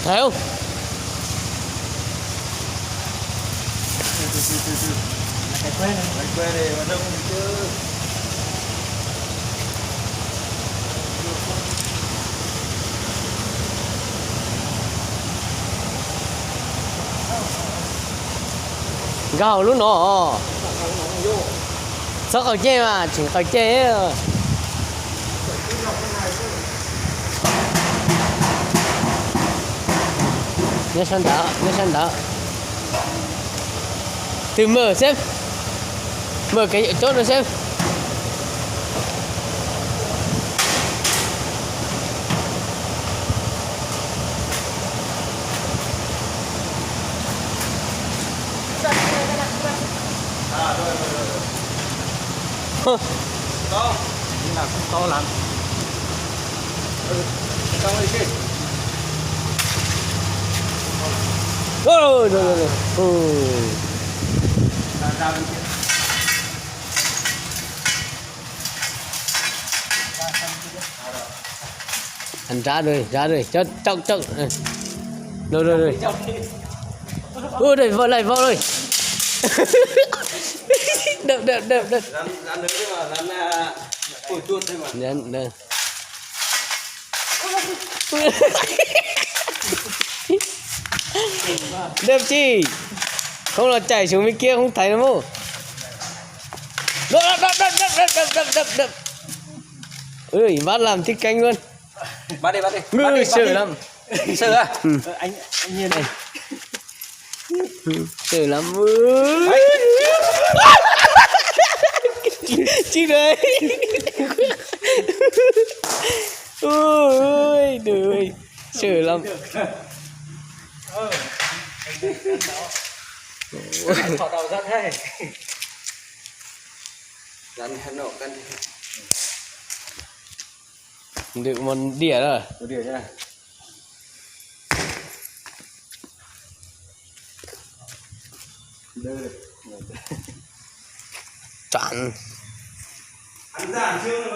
Thấy không? Cái quê này. Cái quê này mà đông chứ. Gạo lúc nó sao khỏi chê mà chỉ khỏi chê nhớ sang đỡ từ mở xem mở cái chốt rồi xem To, nhưng là không to lắm. To đi chứ. rồi. Ra bên kia. Anh ra rồi cho trọng rồi ôi đây vào rồi đập Rắn nữa thế mà, rắn cùi chuột thế mà. Đập. Đập chi không là chảy xuống bên kia không thấy đâu mô đập ơi bắt làm thích canh luôn Bắt đi. ngư sợ lắm Sợ à? Anh nhìn này. sợ lắm ơi chị đấy ôi đời sợ lắm Thọ đầu rắn hay. Rắn hẳn nổ cân. được một đĩa rồi Một đĩa nha. Đây. chọn Ăn giản chưa?